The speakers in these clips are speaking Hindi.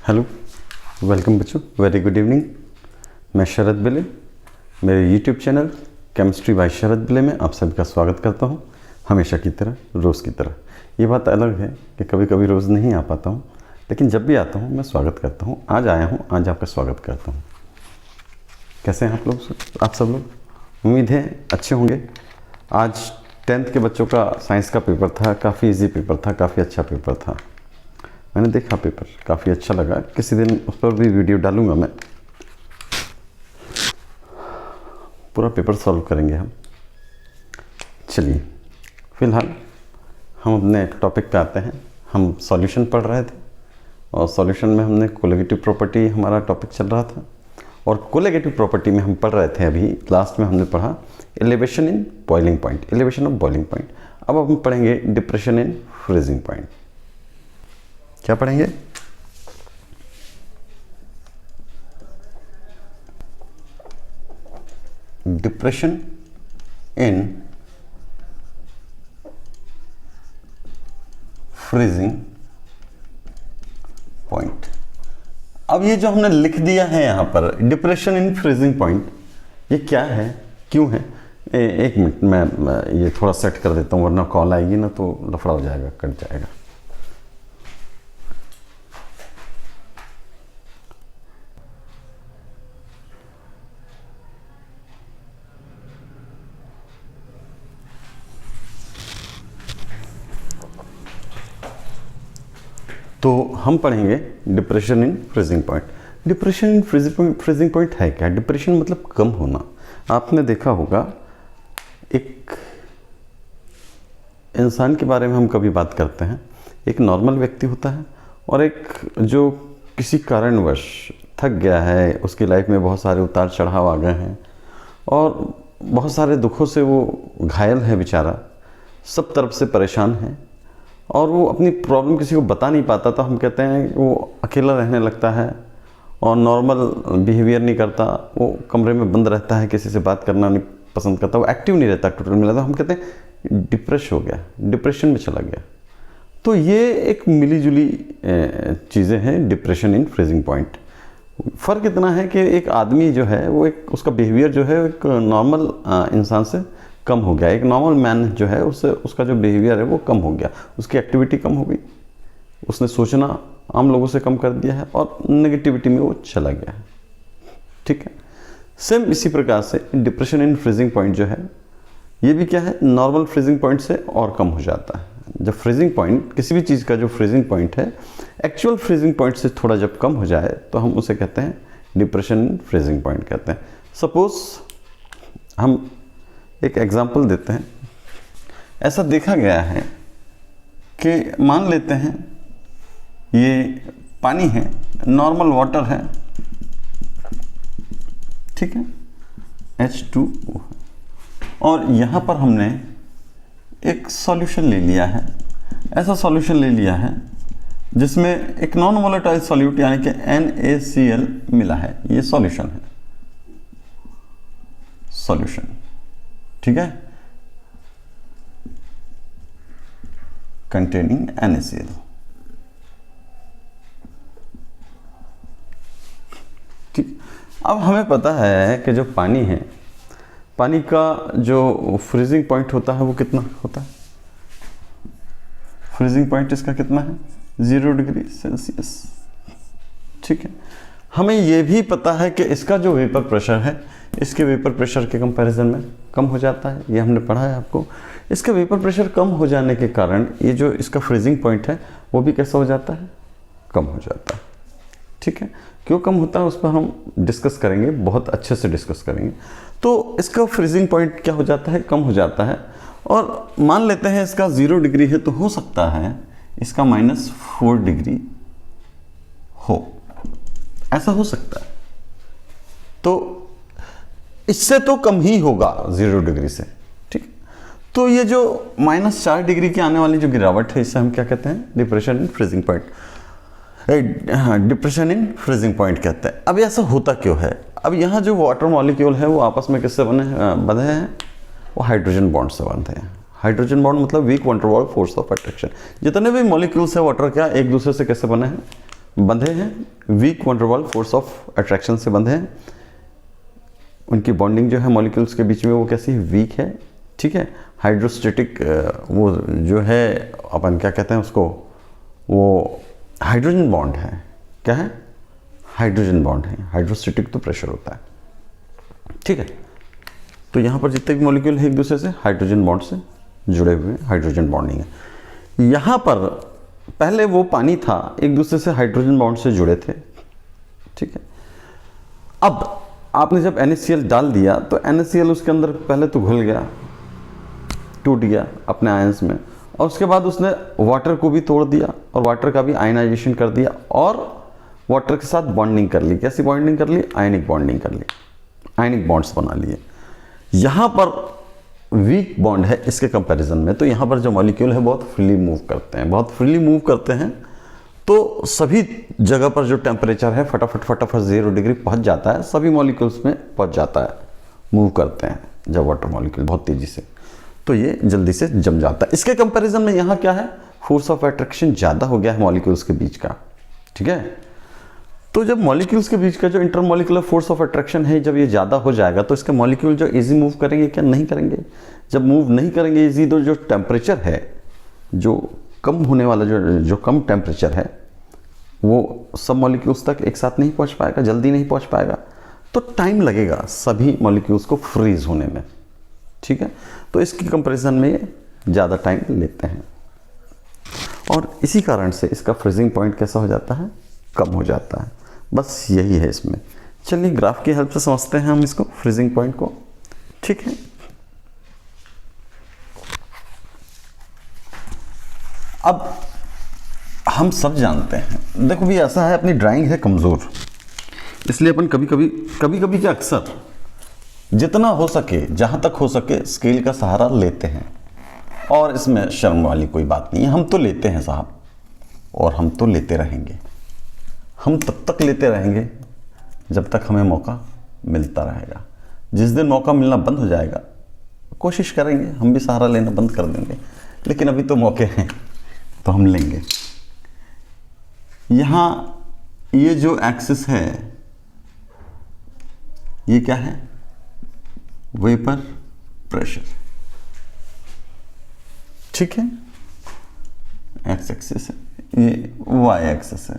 हेलो, वेलकम बच्चों, वेरी गुड इवनिंग। मैं शरद बिले, मेरे यूट्यूब चैनल केमिस्ट्री बाय शरद बिले में आप सभी का स्वागत करता हूं। हमेशा की तरह, रोज़ की तरह। ये बात अलग है कि कभी कभी रोज़ नहीं आ पाता हूं, लेकिन जब भी आता हूं मैं स्वागत करता हूं। आज आया हूं, आज आपका स्वागत करता हूं। कैसे हैं आप लोग, आप सब लोग? उम्मीद है अच्छे होंगे। आज 10th के बच्चों का साइंस का पेपर था, काफ़ी इजी पेपर था, काफ़ी अच्छा पेपर था। मैंने देखा पेपर, काफ़ी अच्छा लगा। किसी दिन उस पर भी वीडियो डालूंगा मैं। पूरा पेपर सॉल्व करेंगे हम। चलिए, फिलहाल हम अपने टॉपिक पे आते हैं। हम सॉल्यूशन पढ़ रहे थे और सॉल्यूशन में हमने कोलिगेटिव प्रॉपर्टी हमारा टॉपिक चल रहा था। और कोलिगेटिव प्रॉपर्टी में हम पढ़ रहे थे, अभी लास्ट में हमने पढ़ा elevation in boiling point, elevation of boiling point. अब हम पढ़ेंगे डिप्रेशन इन फ्रीजिंग पॉइंट। क्या पढ़ेंगे? Depression in freezing point. अब ये जो हमने लिख दिया है यहां पर डिप्रेशन इन फ्रीजिंग पॉइंट, ये क्या है, क्यों है? एक मिनट, मैं ये थोड़ा सेट कर देता हूं, वरना कॉल आएगी ना तो लफड़ा हो जाएगा, कट जाएगा। तो हम पढ़ेंगे depression in freezing point. Depression in freezing point है क्या? डिप्रेशन मतलब कम होना। आपने देखा होगा, एक इंसान के बारे में हम कभी बात करते हैं, एक नॉर्मल व्यक्ति होता है और एक जो किसी कारणवश थक गया है, उसकी लाइफ में बहुत सारे उतार चढ़ाव आ गए हैं और बहुत सारे दुखों से वो घायल है बेचारा, सब तरफ से परेशान है और वो अपनी प्रॉब्लम किसी को बता नहीं पाता। तो हम कहते हैं वो अकेला रहने लगता है और नॉर्मल बिहेवियर नहीं करता, वो कमरे में बंद रहता है, किसी से बात करना नहीं पसंद करता, वो एक्टिव नहीं रहता टोटल मिला। तो हम कहते हैं डिप्रेस हो गया, डिप्रेशन में चला गया। तो ये एक मिली जुली चीज़ें हैं डिप्रेशन इन फ्रीजिंग पॉइंट। फ़र्क इतना है कि एक आदमी जो है वो एक उसका बिहेवियर जो है एक नॉर्मल इंसान से कम हो गया। एक नॉर्मल मैन जो है उससे उसका जो बिहेवियर है वो कम हो गया, उसकी एक्टिविटी कम हो गई, उसने सोचना आम लोगों से कम कर दिया है और नेगेटिविटी में वो चला गया है। ठीक है, सेम इसी प्रकार से डिप्रेशन इन फ्रीजिंग पॉइंट जो है ये भी क्या है, नॉर्मल फ्रीजिंग पॉइंट से और कम हो जाता है। जब फ्रीजिंग पॉइंट, किसी भी चीज़ का जो फ्रीजिंग पॉइंट है एक्चुअल फ्रीजिंग पॉइंट से थोड़ा जब कम हो जाए तो हम उसे कहते हैं डिप्रेशन इन फ्रीजिंग पॉइंट कहते हैं। सपोज हम एक एग्जाम्पल देते हैं। ऐसा देखा गया है कि मान लेते हैं ये पानी है, नॉर्मल वाटर है, ठीक है, H2O है, और यहाँ पर हमने एक सॉल्यूशन ले लिया है। ऐसा सॉल्यूशन ले लिया है जिसमें एक नॉन वोलेटाइल सॉल्यूट यानी कि NaCl मिला है। ये सॉल्यूशन है, सॉल्यूशन, ठीक है, कंटेनिंग NaCl। ठीक, अब हमें पता है कि जो पानी है, पानी का जो फ्रीजिंग पॉइंट होता है वो कितना होता है? फ्रीजिंग पॉइंट इसका कितना है? 0 डिग्री सेल्सियस। ठीक है, हमें ये भी पता है कि इसका जो वेपर प्रेशर है इसके वेपर प्रेशर के कंपैरिजन में कम हो जाता है। ये हमने पढ़ा है आपको। इसका वेपर प्रेशर कम हो जाने के कारण ये जो इसका फ्रीजिंग पॉइंट है वो भी कैसा हो जाता है? कम हो जाता है। ठीक है, क्यों कम होता है उस पर हम डिस्कस करेंगे, बहुत अच्छे से डिस्कस करेंगे। तो इसका फ्रीजिंग पॉइंट क्या हो जाता है? कम हो जाता है। और मान लेते हैं इसका 0 डिग्री है तो हो सकता है इसका -4 डिग्री हो, ऐसा हो सकता है। तो इससे तो कम ही होगा 0 डिग्री से। ठीक, तो ये जो -4 डिग्री की आने वाली जो गिरावट है इसे हम क्या कहते हैं? Depression in freezing point, depression in freezing point कहते हैं। अब ऐसा होता क्यों है? अब यहाँ जो वाटर मॉलिक्यूल है वो आपस में किससे बंधे हैं? वो हाइड्रोजन बॉन्ड से बंधे हैं। हाइड्रोजन बॉन्ड मतलब weak van der Waals force of attraction. जितने भी मॉलिक्यूल्स है वाटर क्या एक दूसरे से कैसे बने हैं? बंधे हैं weak van der Waals force of attraction से बंधे हैं। उनकी बॉन्डिंग जो है मॉलिक्यूल्स के बीच में वो कैसी वीक है, ठीक है। हाइड्रोस्टेटिक वो जो है अपन क्या कहते हैं उसको, वो हाइड्रोजन बॉन्ड है। क्या है? हाइड्रोजन बॉन्ड है। हाइड्रोस्टेटिक तो प्रेशर होता है, ठीक है। तो यहाँ पर जितने भी मॉलिक्यूल है एक दूसरे से हाइड्रोजन बॉन्ड से जुड़े हुए हैं, हाइड्रोजन बॉन्डिंग है। यहाँ पर पहले वो पानी था, एक दूसरे से हाइड्रोजन बॉन्ड से जुड़े थे, ठीक है। अब आपने जब NaCl डाल दिया तो NaCl उसके अंदर पहले तो घुल गया, टूट गया अपने आयंस में, और उसके बाद उसने वाटर को भी तोड़ दिया और वाटर का भी आयनाइजेशन कर दिया और वाटर के साथ बॉन्डिंग कर ली। कैसी बॉन्डिंग कर ली? आयनिक बॉन्डिंग कर ली, आयनिक बॉन्ड्स बना लिए। यहाँ पर वीक बॉन्ड है इसके कंपैरिजन में, तो यहाँ पर जो मॉलिक्यूल है बहुत फ्रीली मूव करते हैं, बहुत फ्रीली मूव करते हैं। तो सभी जगह पर जो टेम्परेचर है फटाफट 0 डिग्री पहुँच जाता है, सभी मॉलिक्यूल्स में पहुँच जाता है, मूव करते हैं जब वाटर मॉलिक्यूल बहुत तेज़ी से, तो ये जल्दी से जम जाता है। इसके कंपैरिजन में यहाँ क्या है? फोर्स ऑफ अट्रैक्शन ज़्यादा हो गया है मॉलिक्यूल्स के बीच का, ठीक है। तो जब मॉलिक्यूल्स के बीच का जो इंटरमॉलिक्यूलर फोर्स ऑफ अट्रैक्शन है जब ये ज़्यादा हो जाएगा तो इसके मॉलिक्यूल जो इजी मूव करेंगे क्या? नहीं करेंगे। जब मूव नहीं करेंगे इजी, तो जो टेम्परेचर है, जो कम होने वाला जो कम टेम्परेचर है, वो सब मॉलिक्यूल्स तक एक साथ नहीं पहुंच पाएगा, जल्दी नहीं पहुंच पाएगा, तो टाइम लगेगा सभी मॉलिक्यूल्स को फ्रीज होने में, ठीक है। तो इसकी कंपैरिजन में ये ज़्यादा टाइम लेते हैं और इसी कारण से इसका फ्रीजिंग पॉइंट कैसा हो जाता है? कम हो जाता है। बस यही है इसमें। चलिए ग्राफ की हेल्प से समझते हैं हम इसको, फ्रीजिंग पॉइंट को, ठीक है। अब हम सब जानते हैं, देखो भी ऐसा है, अपनी ड्राइंग है कमज़ोर, इसलिए अपन कभी कभी क्या अक्सर जितना हो सके, जहाँ तक हो सके स्केल का सहारा लेते हैं, और इसमें शर्म वाली कोई बात नहीं है। हम तो लेते हैं साहब, और हम तो लेते रहेंगे। हम तब तक लेते रहेंगे जब तक हमें मौका मिलता रहेगा। जिस दिन मौका मिलना बंद हो जाएगा, कोशिश करेंगे हम भी सहारा लेना बंद कर देंगे, लेकिन अभी तो मौके हैं तो हम लेंगे। यहाँ ये जो एक्सिस है ये क्या है? वेपर प्रेशर, ठीक है। एक्स एक्सिस है, ये वाई एक्सिस है।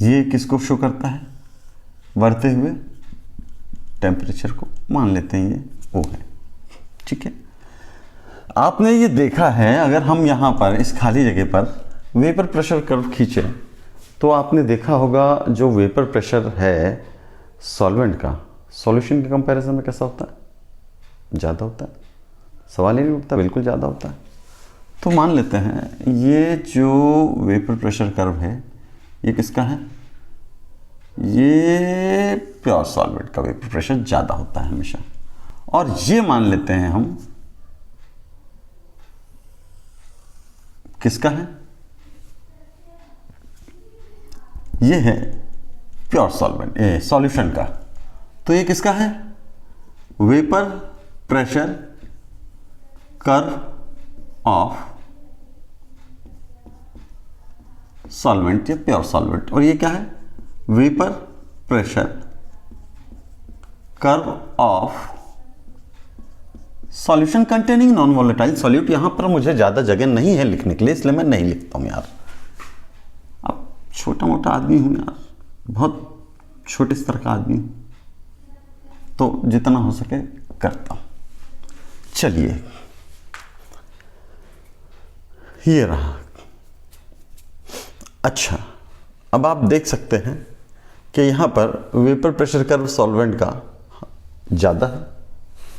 ये किसको शो करता है? बढ़ते हुए टेम्परेचर को, मान लेते हैं ये O है, ठीक है। आपने ये देखा है, अगर हम यहाँ पर इस खाली जगह पर वेपर प्रेशर कर्व खींचे तो आपने देखा होगा जो वेपर प्रेशर है सॉल्वेंट का, सॉल्यूशन के कंपैरिजन में कैसा होता है? ज़्यादा होता है। सवाल ही नहीं उठता, बिल्कुल ज़्यादा होता है। तो मान लेते हैं ये जो वेपर प्रेशर कर्व है ये किसका है? ये प्योर सॉल्वेंट का वेपर प्रेशर ज़्यादा होता है हमेशा। और ये मान लेते हैं हम किसका है? ये है प्योर सॉल्वेंट, सॉल्यूशन का। तो ये किसका है? Vapour pressure curve of solvent या प्योर सॉल्वेंट। और ये क्या है? Vapour pressure curve of solution containing non volatile solute. यहां पर मुझे ज्यादा जगह नहीं है लिखने के लिए, इसलिए मैं नहीं लिखता हूं यार। अब छोटा मोटा आदमी हूं यार, बहुत छोटे स्तर का आदमी हूं, तो जितना हो सके करता हूं। चलिए ये रहा। अच्छा, अब आप देख सकते हैं कि यहाँ पर वेपर प्रेशर कर्व सॉल्वेंट का ज़्यादा है,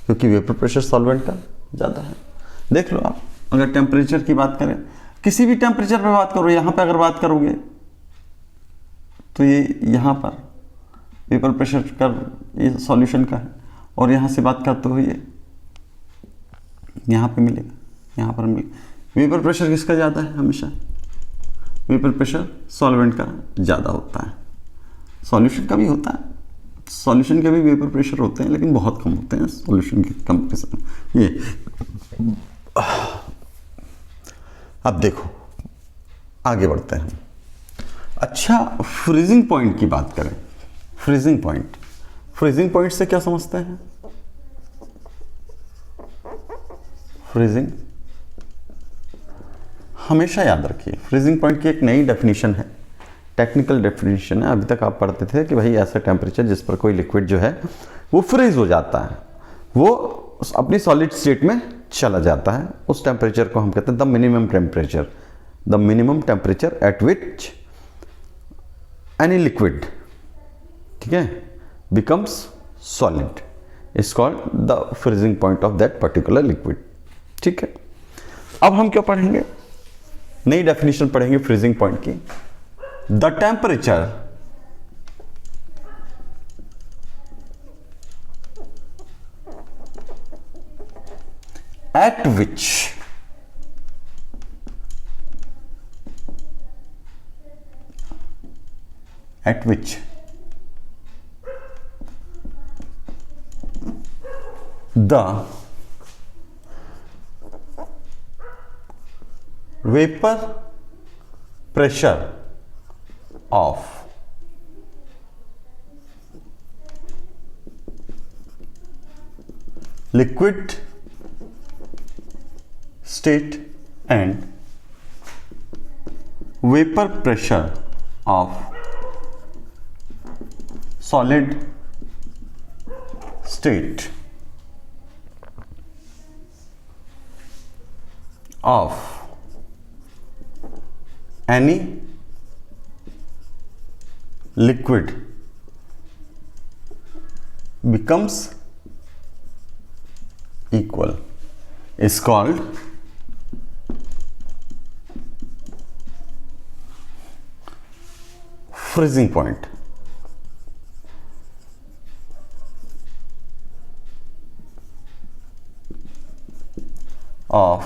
क्योंकि वेपर प्रेशर सॉल्वेंट का ज़्यादा है। देख लो आप, अगर टेम्परेचर की बात करें, किसी भी टेम्परेचर पे बात करो, यहाँ पे अगर बात करोगे तो ये यहाँ पर वेपर प्रेशर कर्व ये सॉल्यूशन का है, और यहाँ से बात करते हो ये यहाँ पे मिलेगा, यहाँ पर मिलेगा। वेपर प्रेशर किसका ज़्यादा है? हमेशा वेपर प्रेशर सॉल्वेंट का ज़्यादा होता है। सॉल्यूशन का भी होता है, सॉल्यूशन के भी वेपर प्रेशर होते हैं, लेकिन बहुत कम होते हैं सॉल्यूशन के कंपैरिजन में। ये अब देखो, आगे बढ़ते हैं। अच्छा, फ्रीजिंग पॉइंट की बात करें। फ्रीजिंग पॉइंट से क्या समझते हैं? फ्रीजिंग हमेशा याद रखिए, फ्रीजिंग पॉइंट की एक नई डेफिनेशन है, टेक्निकल डेफिनेशन है। अभी तक आप पढ़ते थे कि भाई ऐसा टेम्परेचर जिस पर कोई लिक्विड जो है वो फ्रीज हो जाता है, वो अपनी सॉलिड स्टेट में चला जाता है, उस टेम्परेचर को हम कहते हैं the minimum temperature at which any liquid, ठीक है, becomes solid is called the freezing point of that particular liquid. ठीक है, अब हम क्या पढ़ेंगे? नई डेफिनेशन पढ़ेंगे फ्रीजिंग पॉइंट की। The temperature at which the vapor pressure of liquid state and vapor pressure of solid state of any liquid becomes equal is called freezing point. Of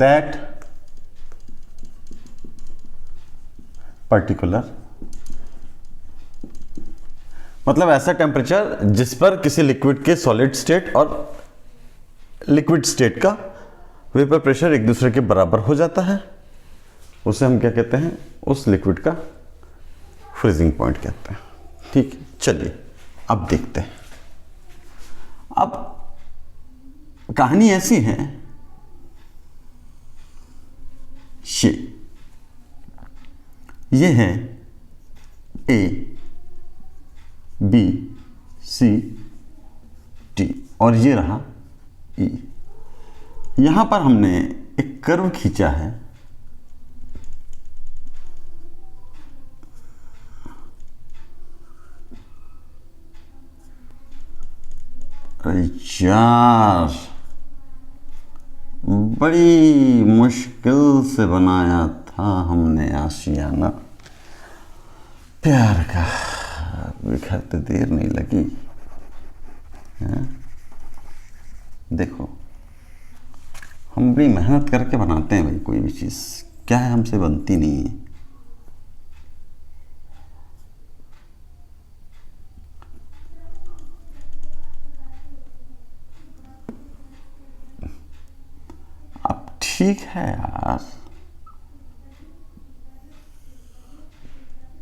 that particular, मतलब ऐसा टेम्परेचर जिस पर किसी लिक्विड के सॉलिड स्टेट और लिक्विड स्टेट का वेपर प्रेशर एक दूसरे के बराबर हो जाता है, उसे हम क्या कहते हैं? उस लिक्विड का फ्रीजिंग पॉइंट कहते हैं। ठीक है, चलिए अब देखते हैं। अब कहानी ऐसी है, ये है ए बी सी टी और ये रहा ई। यहां पर हमने एक कर्व खींचा है, यार बड़ी मुश्किल से बनाया था हमने आशियाना प्यार का, बिखरते देर नहीं लगी है? देखो, हम बड़ी मेहनत करके बनाते हैं भाई कोई भी चीज़, क्या है हमसे बनती नहीं है। ठीक है यार,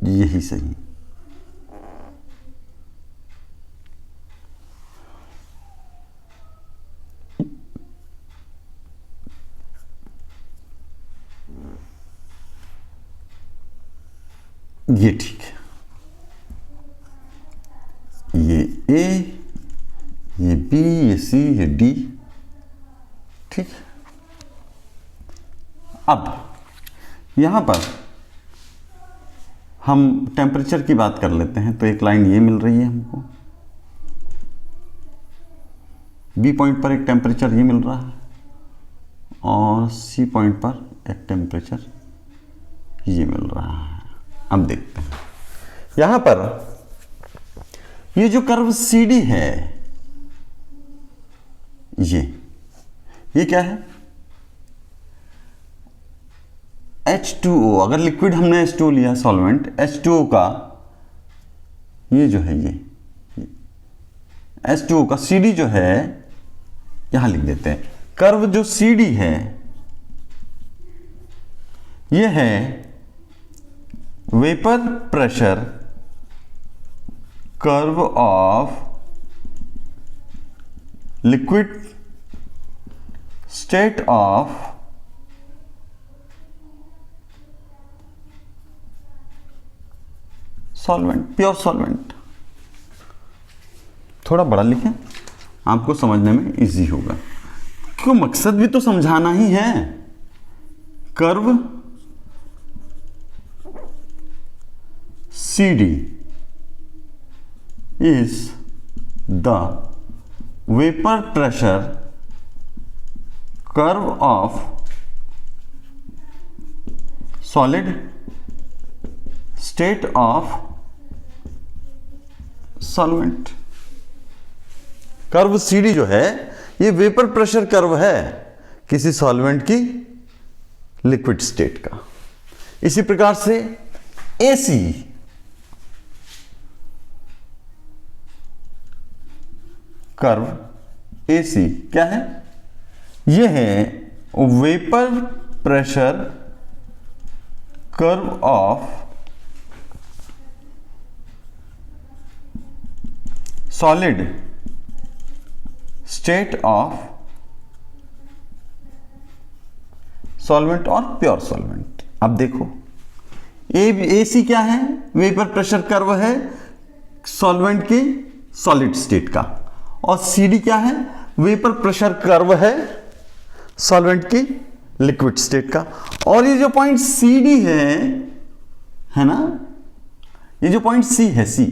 यही सही। ये ठीक है, ये ए, ये बी, ये सी, ये डी। ठीक है, अब यहां पर हम टेम्परेचर की बात कर लेते हैं। तो एक लाइन ये मिल रही है हमको, बी पॉइंट पर एक टेम्परेचर ये मिल रहा है और सी पॉइंट पर एक टेम्परेचर ये मिल रहा है। अब देखते हैं यहां पर ये जो कर्व सी डी है, ये क्या है? H2O। अगर लिक्विड हमने H2O लिया, सॉल्वेंट H2O का, ये जो है ये H2O का CD जो है, यहां लिख देते हैं। कर्व जो CD है ये है vapour pressure curve of liquid state of solvent, pure solvent. थोड़ा बड़ा लिखें, आपको समझने में इजी होगा, क्यों मकसद भी तो समझाना ही है। Curve CD is the vapor pressure curve of solid state of solvent। Curve CD जो है ये वेपर प्रेशर कर्व है किसी सॉल्वेंट की लिक्विड स्टेट का। इसी प्रकार से AC कर्व AC क्या है? यह है vapour pressure curve of solid state of solvent और प्योर सॉल्वेंट। अब देखो AC क्या है? वेपर प्रेशर कर्व है सॉल्वेंट की सॉलिड स्टेट का, और CD क्या है? वेपर प्रेशर कर्व है सॉल्वेंट की लिक्विड स्टेट का। और ये जो पॉइंट CD है ना, ये जो पॉइंट C है, C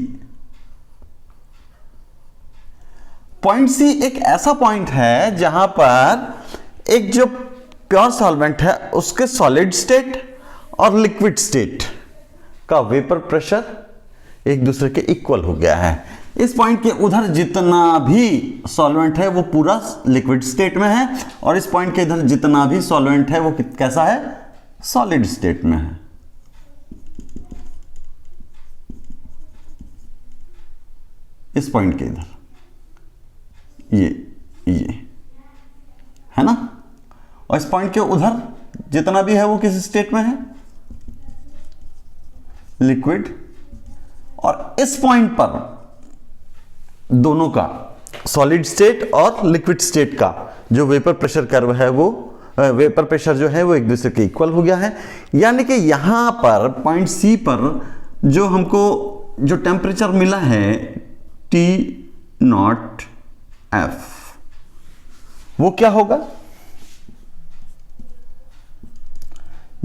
पॉइंट C एक ऐसा पॉइंट है जहां पर एक जो प्योर सॉल्वेंट है उसके सॉलिड स्टेट और लिक्विड स्टेट का वेपर प्रेशर एक दूसरे के इक्वल हो गया है। इस पॉइंट के उधर जितना भी सॉल्वेंट है वो पूरा लिक्विड स्टेट में है, और इस पॉइंट के इधर जितना भी सॉल्वेंट है वो कैसा है? सॉलिड स्टेट में है। इस पॉइंट के इधर ये है ना, और इस पॉइंट के उधर जितना भी है वो किस स्टेट में है? लिक्विड। और इस पॉइंट पर दोनों का सॉलिड स्टेट और लिक्विड स्टेट का जो वेपर प्रेशर कर्व है वो वेपर प्रेशर जो है वो एक दूसरे के इक्वल हो गया है। यानी कि यहां पर पॉइंट C पर जो हमको जो टेम्परेचर मिला है T0 F, वो क्या होगा?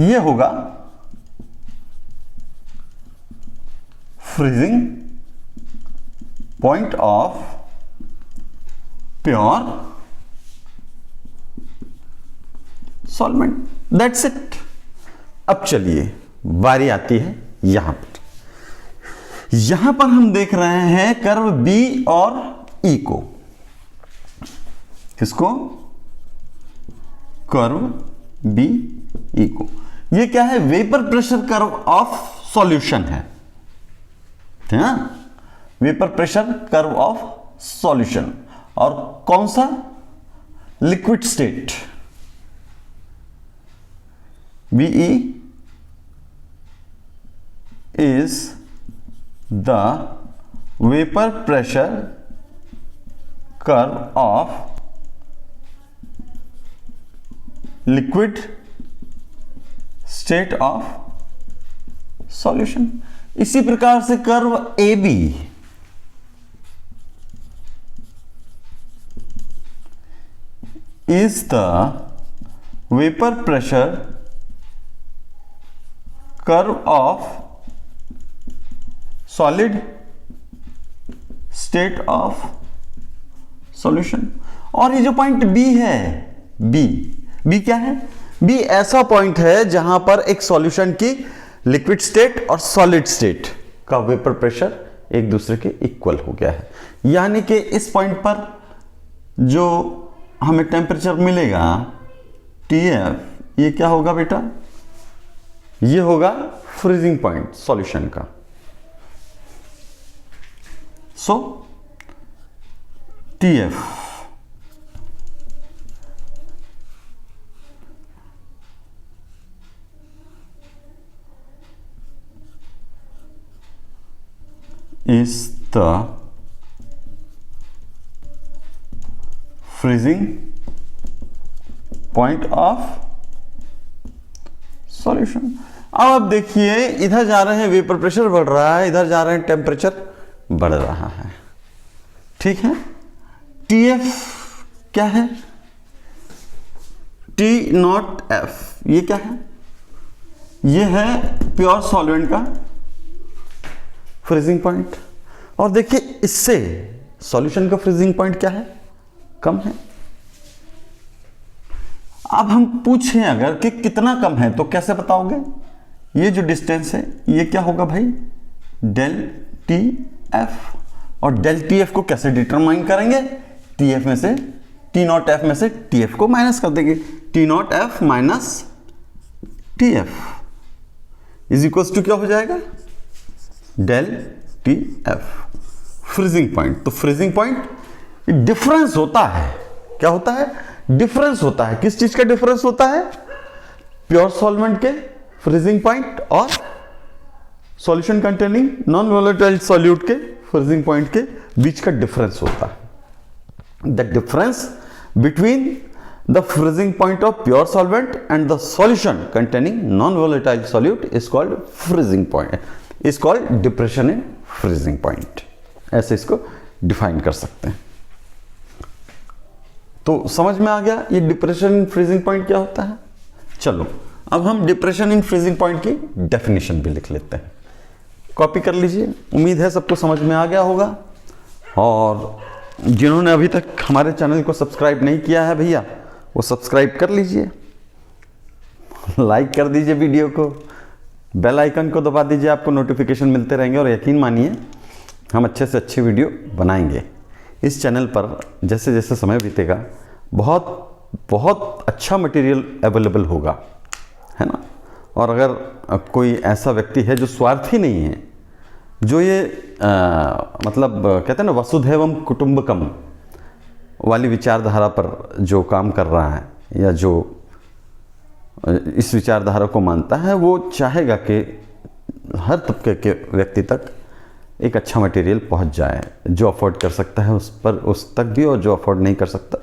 ये होगा freezing point of pure solvent. That's it. अब चलिए बारी आती है यहां पर। यहां पर हम देख रहे हैं कर्व B और E को। किसको? कर्व B E को। ये क्या है? Vapour pressure curve of solution है ना, vapour pressure curve of solution. और कौन सा? Liquid state BE is the vapor pressure curve of liquid state of solution। इसी प्रकार से curve AB is the vapor pressure curve of solid state of solution। और ये जो पॉइंट B है, B क्या है? B ऐसा पॉइंट है जहां पर एक सॉल्यूशन की लिक्विड स्टेट और सॉलिड स्टेट का वेपर प्रेशर एक दूसरे के इक्वल हो गया है। यानी कि इस पॉइंट पर जो हमें टेम्परेचर मिलेगा TF, ये क्या होगा बेटा? ये होगा फ्रीजिंग पॉइंट सॉल्यूशन का। सो TF is the freezing point of solution। अब आप देखिए, इधर जा रहे हैं वेपर प्रेशर बढ़ रहा है, इधर जा रहे हैं टेम्परेचर बढ़ रहा है, ठीक है। TF क्या है? T0F, ये क्या है? ये है प्योर सॉल्वेंट का फ्रीजिंग पॉइंट। और देखिए, इससे सॉल्यूशन का फ्रीजिंग पॉइंट क्या है? कम है। अब हम पूछें अगर कि कितना कम है, तो कैसे बताओगे? ये जो डिस्टेंस है ये क्या होगा भाई? Del TF। और डेल TF को कैसे डिटरमाइन करेंगे? TF में से T0F में से TF को माइनस कर देंगे। T0F minus TF is equals to क्या हो जाएगा? Del TF freezing point. तो फ्रीजिंग पॉइंट डिफरेंस होता है। क्या होता है? डिफरेंस होता है। किस चीज का डिफरेंस होता है? प्योर सॉल्वेंट के फ्रीजिंग पॉइंट और solution containing non volatile solute के फ्रीजिंग पॉइंट के बीच का डिफरेंस होता है। The difference between the freezing point of pure solvent and the solution containing non volatile solute is called freezing point, is called depression in freezing point. ऐसे इसको डिफाइन कर सकते हैं। तो समझ में आ गया ये डिप्रेशन इन फ्रीजिंग पॉइंट क्या होता है। चलो अब हम डिप्रेशन इन फ्रीजिंग पॉइंट की डेफिनेशन भी लिख लेते हैं। कॉपी कर लीजिए। उम्मीद है सबको समझ में आ गया होगा। और जिन्होंने अभी तक हमारे चैनल को सब्सक्राइब नहीं किया है भैया, वो सब्सक्राइब कर लीजिए, लाइक कर दीजिए वीडियो को, बेल आइकन को दबा दीजिए, आपको नोटिफिकेशन मिलते रहेंगे। और यकीन मानिए हम अच्छे से अच्छी वीडियो बनाएंगे इस चैनल पर। जैसे जैसे समय बीतेगा बहुत बहुत अच्छा मटेरियल अवेलेबल होगा, है ना। और अगर कोई ऐसा व्यक्ति है जो स्वार्थी नहीं है, जो ये मतलब कहते हैं ना वसुधैवम कुटुंबकम वाली विचारधारा पर जो काम कर रहा है, या जो इस विचारधारा को मानता है, वो चाहेगा कि हर तबके के व्यक्ति तक एक अच्छा मटेरियल पहुंच जाए। जो अफोर्ड कर सकता है उस पर, उस तक भी, और जो अफोर्ड नहीं कर सकता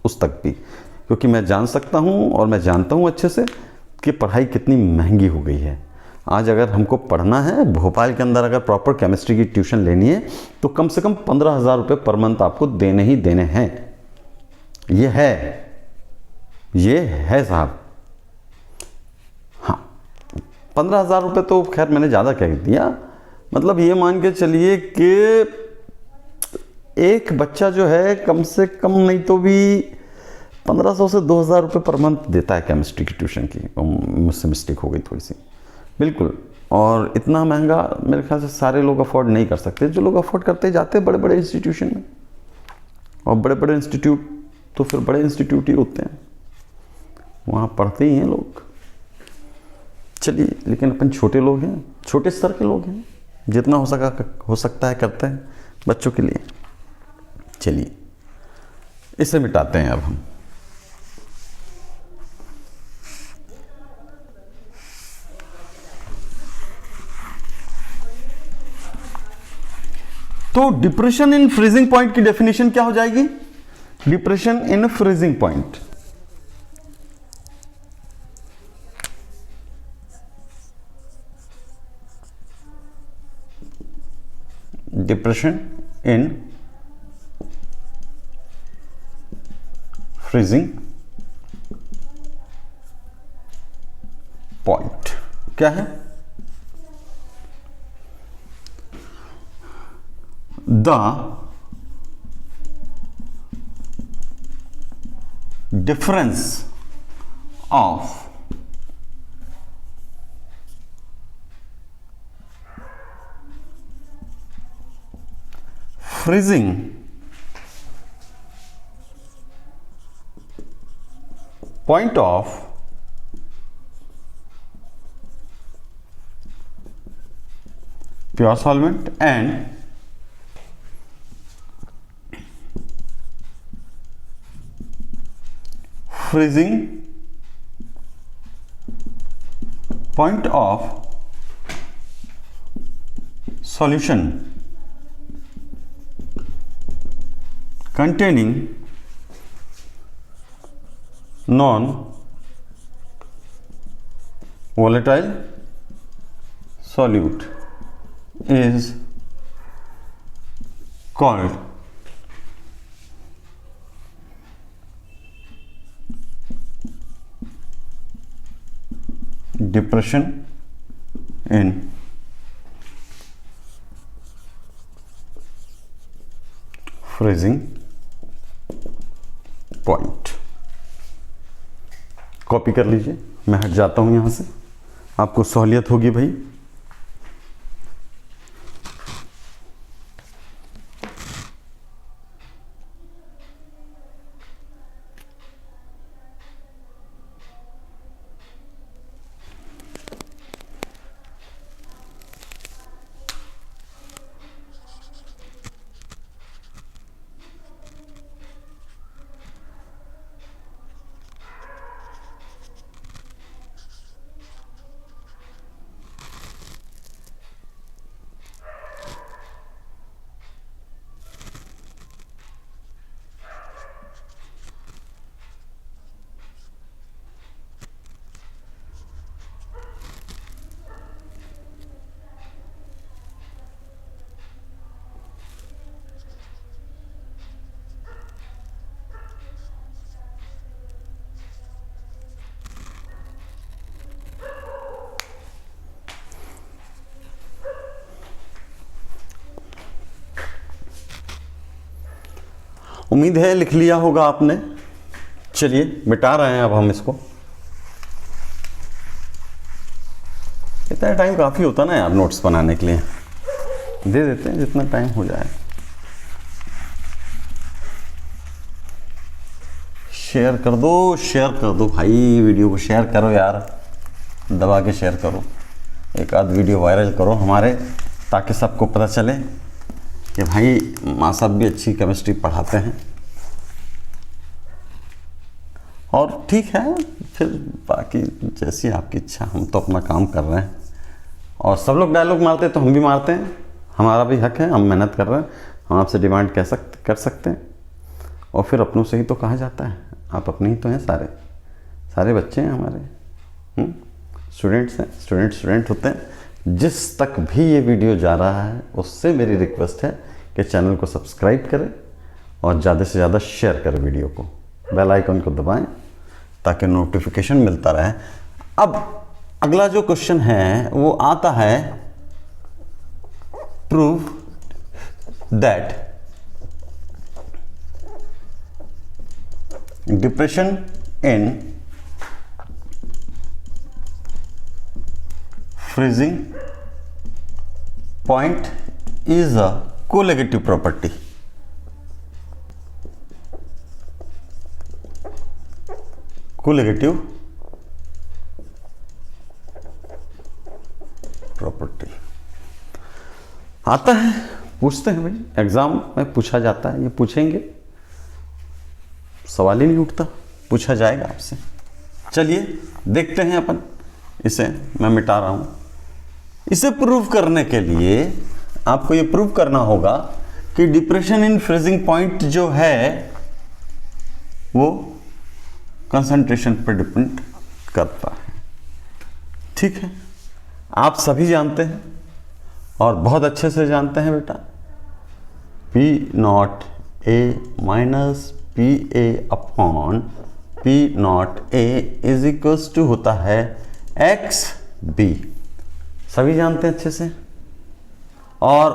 उस तक भी। क्योंकि मैं जान सकता हूं और मैं जानता हूं अच्छे से कि पढ़ाई कितनी महंगी हो गई है। आज अगर हमको पढ़ना है भोपाल के अंदर, अगर प्रॉपर केमिस्ट्री की ट्यूशन लेनी है, तो कम से कम 15,000 रुपये पर मंथ आपको देने ही देने हैं। ये है साहब। हाँ, 15,000 रुपये तो खैर मैंने ज़्यादा कह दिया। मतलब ये मान के चलिए कि एक बच्चा जो है कम से कम नहीं तो भी 1500 से 2000 रुपये पर मंथ देता है केमिस्ट्री की ट्यूशन की। मुझसे मिस्टेक हो गई थोड़ी सी, बिल्कुल। और इतना महंगा मेरे ख्याल से सारे लोग अफोर्ड नहीं कर सकते। जो लोग अफोर्ड करते जाते हैं बड़े बड़े इंस्टीट्यूशन में, और बड़े बड़े इंस्टीट्यूट तो फिर बड़े इंस्टीट्यूट ही होते हैं, वहाँ पढ़ते ही हैं लोग। चलिए, लेकिन अपन छोटे लोग हैं, छोटे स्तर के लोग हैं, जितना हो सकता है करते हैं बच्चों के लिए। चलिए इसे मिटाते हैं अब हम। तो डिप्रेशन इन फ्रीजिंग पॉइंट की डेफिनेशन क्या हो जाएगी? Depression in freezing point, depression in freezing point क्या है? The difference of freezing point of pure solvent and freezing point of solution containing non volatile solute is called depression in freezing point। Copy कर लीजिए, मैं हट जाता हूं यहां से, आपको सहूलियत होगी भाई। उम्मीद है लिख लिया होगा आपने। चलिए मिटा रहे हैं अब हम इसको। इतना टाइम काफ़ी होता ना यार नोट्स बनाने के लिए, दे देते हैं जितना टाइम हो जाए। शेयर कर दो भाई, वीडियो को शेयर करो यार, दबा के शेयर करो, एक आध वीडियो वायरल करो हमारे, ताकि सबको पता चले कि भाई माँ साहब भी अच्छी केमिस्ट्री पढ़ाते हैं। और ठीक है फिर बाकी जैसी आपकी इच्छा, हम तो अपना काम कर रहे हैं। और सब लोग डायलॉग मारते हैं तो हम भी मारते हैं, हमारा भी हक है, हम मेहनत कर रहे हैं, हम आपसे डिमांड कर सकते हैं। और फिर अपनों से ही तो कहा जाता है, आप अपने ही तो हैं, सारे बच्चे हैं हमारे, स्टूडेंट्स हैं, स्टूडेंट होते हैं। जिस तक भी ये वीडियो जा रहा है उससे मेरी रिक्वेस्ट है कि चैनल को सब्सक्राइब करें और ज़्यादा से ज़्यादा शेयर करें वीडियो को, बेल आइकन को दबाएं ताकि नोटिफिकेशन मिलता रहे। अब अगला जो क्वेश्चन है वो आता है, prove that depression in freezing point is a colligative property। colligative property आता है, पूछते हैं भाई, एग्जाम में पूछा जाता है, ये पूछेंगे, सवाल ही नहीं उठता, पूछा जाएगा आपसे। चलिए देखते हैं अपन, इसे मैं मिटा रहा हूं। इसे प्रूव करने के लिए आपको ये प्रूव करना होगा कि डिप्रेशन इन फ्रीजिंग पॉइंट जो है वो कंसंट्रेशन पर डिपेंड करता है। ठीक है, आप सभी जानते हैं और बहुत अच्छे से जानते हैं बेटा, P not A minus P A upon P not A is equals to होता है एक्स बी। सभी जानते हैं अच्छे से। और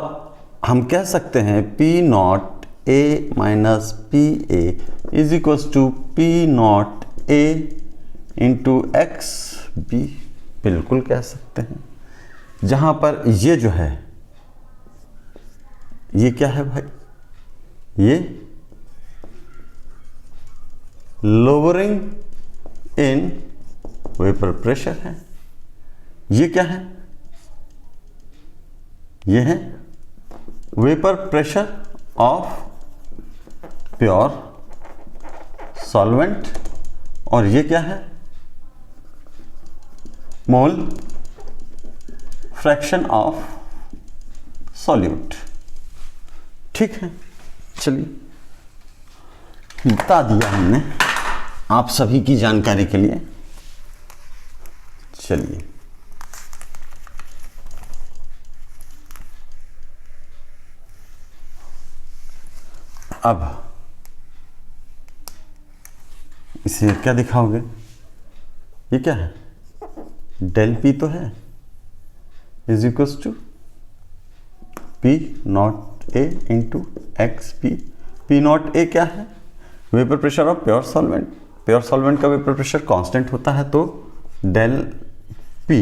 हम कह सकते हैं P not A minus P A is equals to P not A into x B, बिल्कुल कह सकते हैं। जहां पर ये जो है, ये क्या है भाई, ये लोअरिंग इन वेपर प्रेशर है। ये क्या है, ये है vapour pressure of pure solvent. और ये क्या है, मोल फ्रैक्शन ऑफ सॉल्यूट। ठीक है, चलिए बता दिया हमने आप सभी की जानकारी के लिए। चलिए अब इसे क्या दिखाओगे? ये क्या है? डेल पी तो है, is equals to P not A into x P. P not A क्या है? Vapour pressure of pure solvent. Pure solvent का वेपर प्रेशर कांस्टेंट होता है, तो del P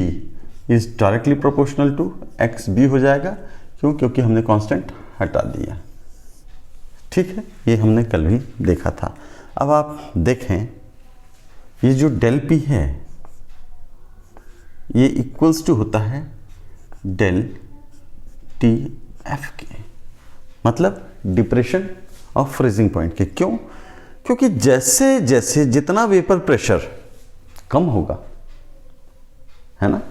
is directly proportional to x B हो जाएगा। क्यों? क्योंकि हमने कांस्टेंट हटा दिया। ठीक है, ये हमने कल भी देखा था। अब आप देखें, ये जो डेल पी है ये इक्वल्स टू होता है डेल टी एफ के, मतलब डिप्रेशन ऑफ फ्रीजिंग पॉइंट के। क्यों? क्योंकि जैसे जैसे जितना वेपर प्रेशर कम होगा, है ना,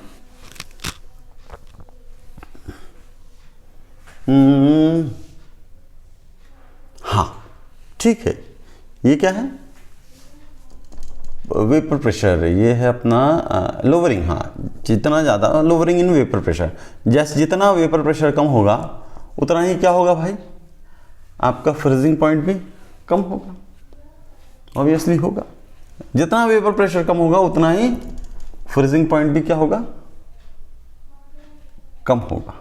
हाँ ठीक है, ये क्या है? वेपर प्रेशर, ये है अपना लोअरिंग। हाँ, जितना ज़्यादा लोअरिंग इन वेपर प्रेशर, जैसे जितना वेपर प्रेशर कम होगा उतना ही क्या होगा भाई? आपका फ्रीजिंग पॉइंट भी कम होगा, ऑब्वियसली होगा। जितना वेपर प्रेशर कम होगा उतना ही फ्रीजिंग पॉइंट भी क्या होगा? कम होगा।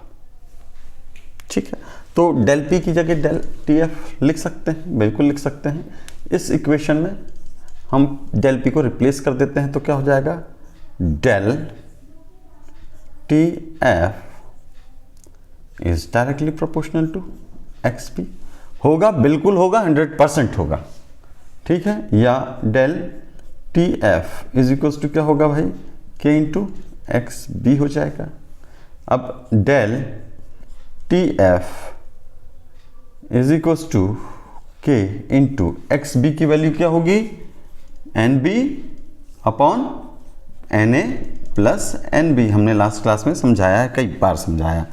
ठीक है, तो डेल पी की जगह डेल टी एफ लिख सकते हैं, बिल्कुल लिख सकते हैं। इस इक्वेशन में हम डेल पी को रिप्लेस कर देते हैं, तो क्या हो जाएगा? Del T F is directly proportional to x P. होगा, बिल्कुल होगा, 100% होगा। ठीक है, या del T F is equals to क्या होगा भाई? के इंटू एक्स बी हो जाएगा। अब del T F is equals to K into x B की वैल्यू क्या होगी? N B upon N A plus N B. हमने लास्ट क्लास में समझाया है, कई बार समझाया,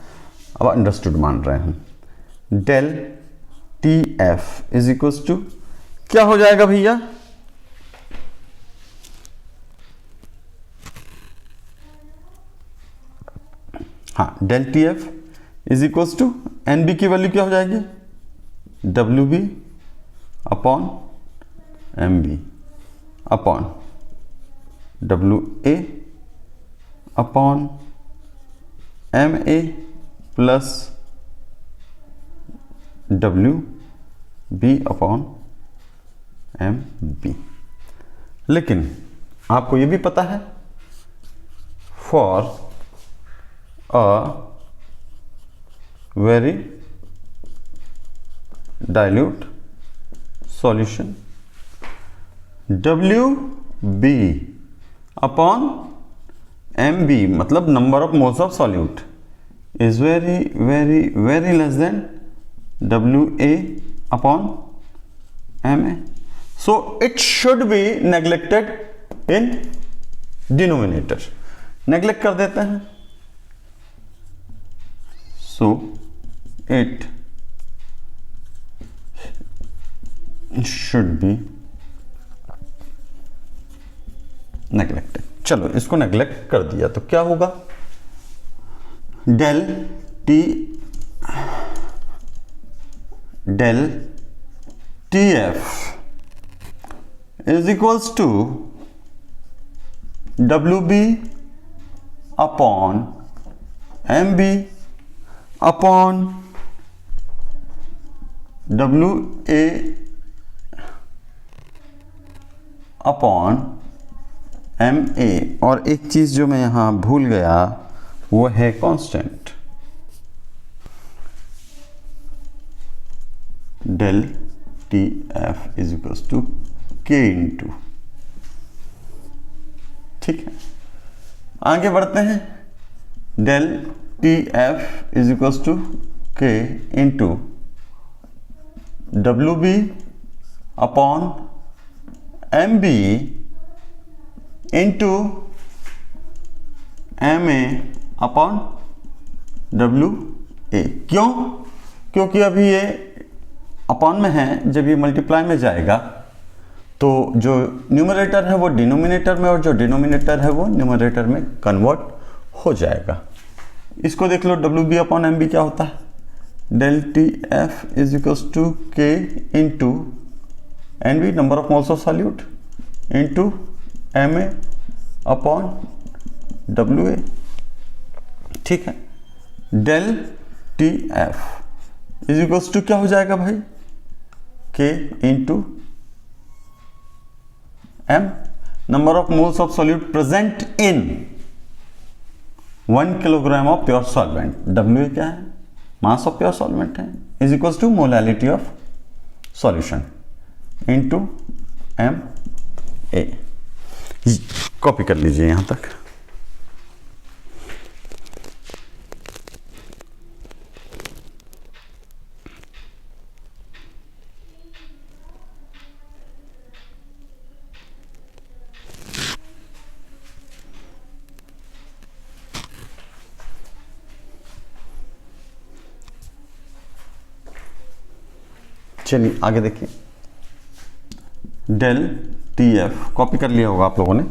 अब अंडरस्टूड मान रहे हैं हम। Del T F is equals to क्या हो जाएगा भैया? हाँ, del T F is equals to N B की वैल्यू क्या हो जाएगी? W B upon M B upon W A upon M A plus W B upon M B. लेकिन आपको ये भी पता है, for a very dilute solution W B upon M B, मतलब number of moles of solute, is very very very less than W A upon M A. So it should be neglected in denominator. Neglect कर देते हैं, so it should be neglected. चलो इसको नेग्लेक्ट कर दिया तो क्या होगा? Del T F is equals to WB upon MB upon WA upon MA। और एक चीज जो मैं यहां भूल गया वो है constant. Del T F is equals to K into, ठीक है, आगे बढ़ते हैं। Del T F is equals to K into W B upon M B into M A upon W A. क्यों? क्योंकि अभी ये अपॉन में है, जब ये मल्टीप्लाई में जाएगा तो जो न्यूमरेटर है वो डिनोमिनेटर में और जो डिनोमिनेटर है वो न्यूमरेटर में कन्वर्ट हो जाएगा। इसको देख लो, W B upon M B क्या होता है, del T F is equals to K into N B number of moles of solute into M A upon W A. ठीक है, del T F is equals to क्या हो जाएगा भाई, K into M number of moles of solute present in 1 kilogram of pure solvent. W क्या है, मास ऑफ प्योर सॉल्वेंट है, is equals to molality of solution into M A. Copy कर लीजिए यहां तक। चलिए आगे देखिए, डेल टी एफ कॉपी कर लिया होगा आप लोगों ने।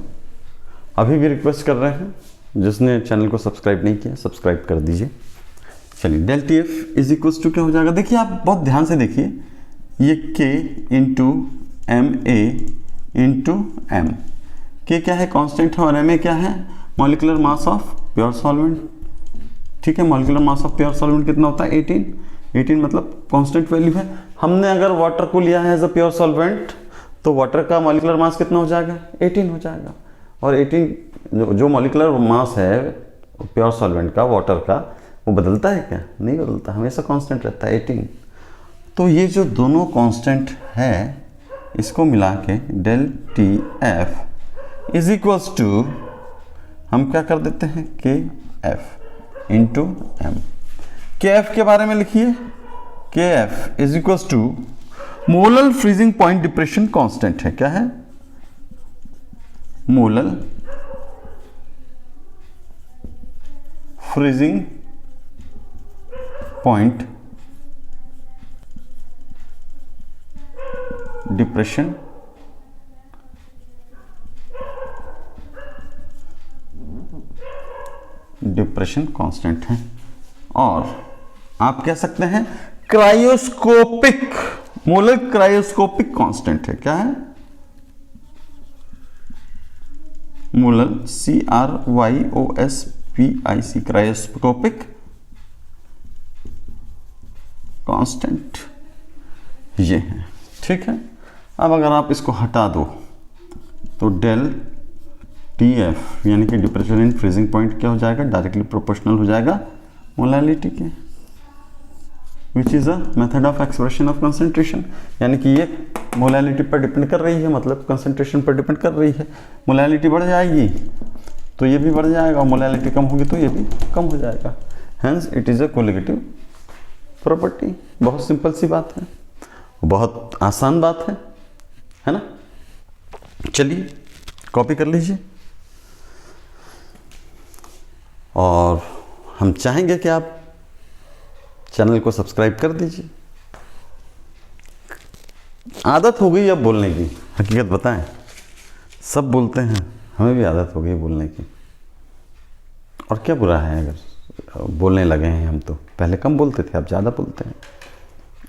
अभी भी रिक्वेस्ट कर रहे हैं, जिसने चैनल को सब्सक्राइब नहीं किया सब्सक्राइब कर दीजिए। चलिए, del T F is equals to क्या हो जाएगा, देखिए आप बहुत ध्यान से देखिए, ये के into M A into M. के क्या है, कांस्टेंट है, और एम ए क्या है, molecular mass of pure solvent. ठीक है, molecular mass of pure solvent कितना होता है, 18 मतलब कांस्टेंट वैल्यू है। हमने अगर वाटर को लिया है एज अ प्योर सॉल्वेंट तो वाटर का मॉलिक्यूलर मास कितना हो जाएगा, 18 हो जाएगा। और 18 जो मॉलिक्यूलर मास है प्योर सॉल्वेंट का, वाटर का, वो बदलता है क्या, नहीं बदलता, हमेशा कांस्टेंट रहता है 18। तो ये जो दोनों कांस्टेंट है इसको मिला के del T F is equals to हम क्या कर देते हैं, K F into M. K F के बारे में लिखिए, K F is equals to molar freezing point depression constant है, क्या है, molar freezing point depression constant है। और आप कह सकते हैं क्रायोस्कोपिक, मोलर क्रायोस्कोपिक कांस्टेंट है, क्या है, मोलर CRYOSPIC क्रायोस्कोपिक कांस्टेंट ये है। ठीक है, अब अगर आप इसको हटा दो तो डेल टी एफ यानी कि डिप्रेशन इन फ्रीजिंग पॉइंट क्या हो जाएगा, डायरेक्टली प्रोपोर्शनल हो जाएगा मोलैलिटी के, which is a method of expression of concentration. यानी कि ये मोलैलिटी पर डिपेंड कर रही है, मतलब कंसंट्रेशन पर डिपेंड कर रही है। मोलैलिटी बढ़ जाएगी तो ये भी बढ़ जाएगा, और मोलैलिटी कम होगी तो ये भी कम हो जाएगा। Hence it is a colligative property. बहुत सिंपल सी बात है, बहुत आसान बात है ना। चलिए कॉपी कर लीजिए, और हम चाहेंगे कि आप चैनल को सब्सक्राइब कर दीजिए। आदत हो गई अब बोलने की, हकीकत बताएं, सब बोलते हैं, हमें भी आदत हो गई बोलने की। और क्या बुरा है अगर बोलने लगे हैं हम, तो पहले कम बोलते थे, अब ज़्यादा बोलते हैं।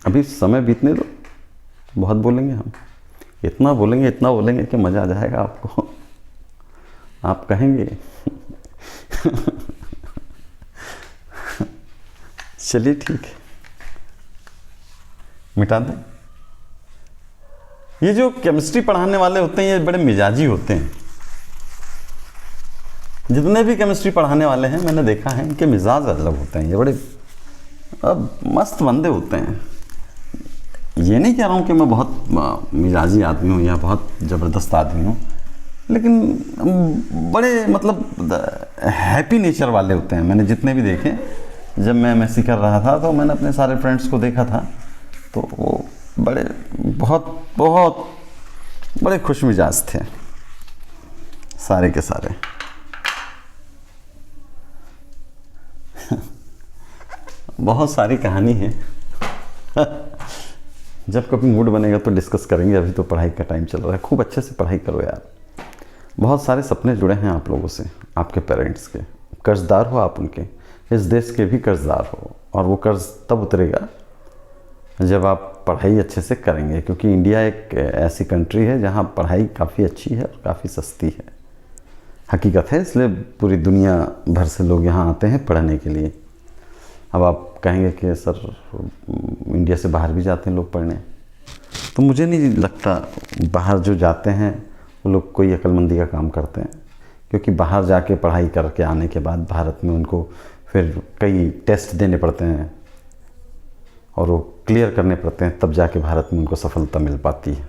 अभी समय बीतने दो, बहुत बोलेंगे हम, इतना बोलेंगे कि मज़ा आ जाएगा आपको, आप कहेंगे। चलिए ठीक है, मिटा दें। ये जो केमिस्ट्री पढ़ाने वाले होते हैं ये बड़े मिजाजी होते हैं। जितने भी केमिस्ट्री पढ़ाने वाले हैं मैंने देखा है, इनके मिजाज अलग होते हैं, ये बड़े मस्त बंदे होते हैं। ये नहीं कह रहा हूँ कि मैं बहुत मिजाजी आदमी हूँ या बहुत ज़बरदस्त आदमी हूँ, लेकिन बड़े मतलब हैप्पी नेचर वाले होते हैं। मैंने जितने भी देखे, जब मैं एमएससी कर रहा था तो मैंने अपने सारे फ्रेंड्स को देखा था, तो वो बहुत बड़े खुश मिजाज थे सारे के सारे। बहुत सारी कहानी है। जब कभी मूड बनेगा तो डिस्कस करेंगे, अभी तो पढ़ाई का टाइम चल रहा है। खूब अच्छे से पढ़ाई करो यार। बहुत सारे सपने जुड़े हैं आप लोगों से, आपके पेरेंट्स के। कर्जदार हो आप उनके, इस देश के भी कर्जदार हो, और वो कर्ज तब उतरेगा जब आप पढ़ाई अच्छे से करेंगे, क्योंकि इंडिया एक ऐसी कंट्री है जहाँ पढ़ाई काफ़ी अच्छी है और काफ़ी सस्ती है। हकीकत है, इसलिए पूरी दुनिया भर से लोग यहाँ आते हैं पढ़ने के लिए। अब आप कहेंगे कि सर इंडिया से बाहर भी जाते हैं लोग पढ़ने, तो मुझे नहीं लगता बाहर जो जाते हैं वो लोग कोई अक्लमंदी का काम करते हैं, क्योंकि बाहर जाके पढ़ाई करके आने के बाद भारत में उनको फिर कई टेस्ट देने पड़ते हैं और वो क्लियर करने पड़ते हैं, तब जाके भारत में उनको सफलता मिल पाती है।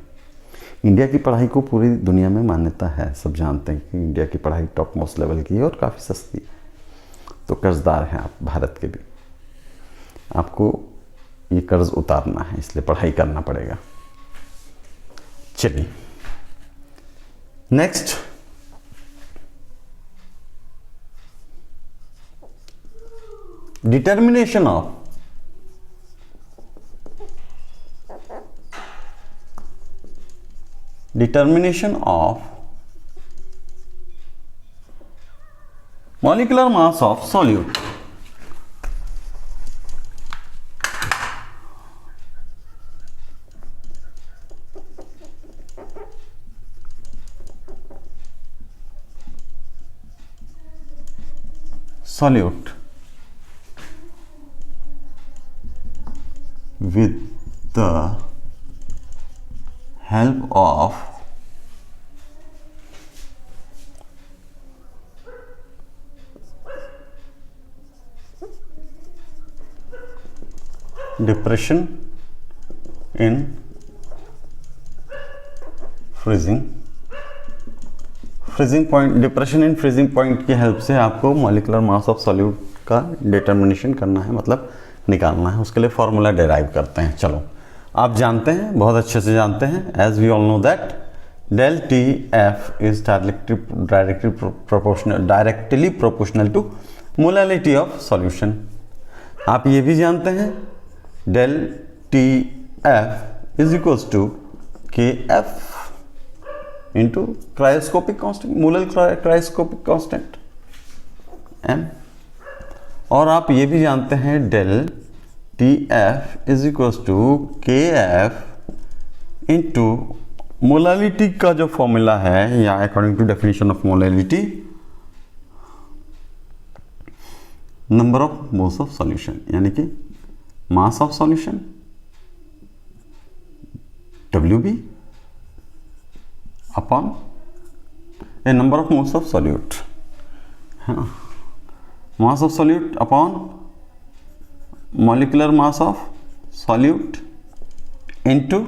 इंडिया की पढ़ाई को पूरी दुनिया में मान्यता है, सब जानते हैं कि इंडिया की पढ़ाई टॉप मोस्ट लेवल की है और काफ़ी सस्ती है। तो कर्जदार हैं आप भारत के भी, आपको ये कर्ज उतारना है, इसलिए पढ़ाई करना पड़ेगा। चलिए next, determination of molecular mass of solute. Solute with the help of depression in freezing point, depression in freezing point की हेल्प से आपको मॉलिक्यूलर मास ऑफ सॉल्यूट का डिटर्मिनेशन करना है, मतलब निकालना है। उसके लिए फॉर्मूला डिराइव करते हैं। चलो आप जानते हैं, बहुत अच्छे से जानते हैं, as we all know that del TF is directly proportional to molality of solution. आप ये भी जानते हैं del TF is equals to KF into cryoscopic constant, molar cryoscopic constant M। और आप ये भी जानते हैं del TF is equals to KF into molality का जो फॉर्मूला है, या according to definition of molality, number of moles of solution, यानी कि mass of solution WB upon A number of moles of solute, है ना, mass of solute upon molecular mass of solute into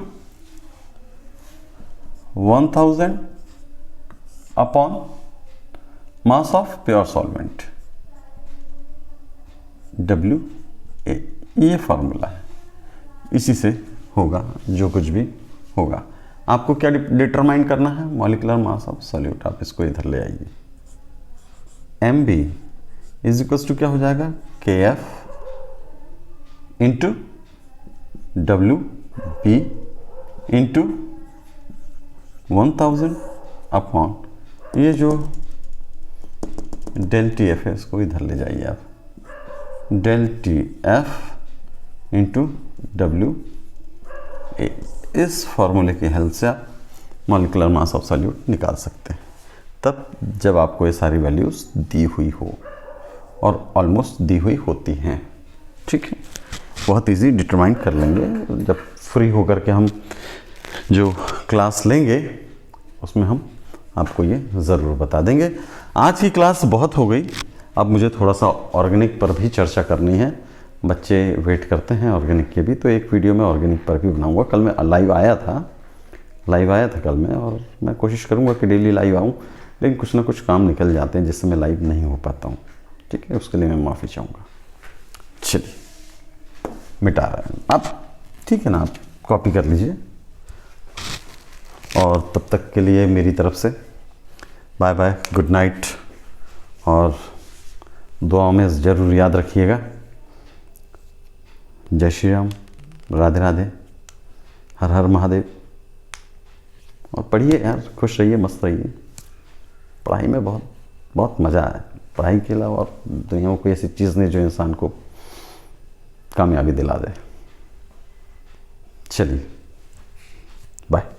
1000 upon mass of pure solvent WA। ये फॉर्मूला है, इसी से होगा जो कुछ भी होगा। आपको क्या डिटरमाइन करना है? Molecular mass of solute. आप इसको इधर ले आइए। MB इज इक्वल्स टू क्या हो जाएगा? KF into WB into 1000 upon ये जो del TF है, इसको इधर ले जाइए आप, del TF इंटू WA। इस फॉर्मूले की हेल्प से आप मॉलिक्यूलर मास ऑफ सॉल्यूट निकाल सकते हैं, तब जब आपको ये सारी वैल्यूज़ दी हुई हो, और ऑलमोस्ट दी हुई होती हैं। ठीक है, बहुत इजी डिटरमाइन कर लेंगे। जब फ्री होकर के हम जो क्लास लेंगे उसमें हम आपको ये ज़रूर बता देंगे। आज की क्लास बहुत हो गई, अब मुझे थोड़ा सा ऑर्गेनिक पर भी चर्चा करनी है। बच्चे वेट करते हैं ऑर्गेनिक के भी, तो एक वीडियो में ऑर्गेनिक पर भी बनाऊंगा। कल मैं लाइव आया था कल मैं, और मैं कोशिश करूंगा कि डेली लाइव आऊं, लेकिन कुछ ना कुछ काम निकल जाते हैं जिससे मैं लाइव नहीं हो पाता हूं। ठीक है, उसके लिए मैं माफ़ी चाहूँगा। चलिए मिटा रहे हैं आप, ठीक है ना, आप कॉपी कर लीजिए। और तब तक के लिए मेरी तरफ से बाय बाय, गुड नाइट, और दुआ में ज़रूर याद रखिएगा। जय श्री राम, राधे राधे, हर हर महादेव। और पढ़िए यार, खुश रहिए, मस्त रहिए। पढ़ाई में बहुत बहुत मज़ा है। पढ़ाई के अलावा और दुनिया में कोई ऐसी चीज़ नहीं जो इंसान को कामयाबी दिला दे। चलिए, बाय।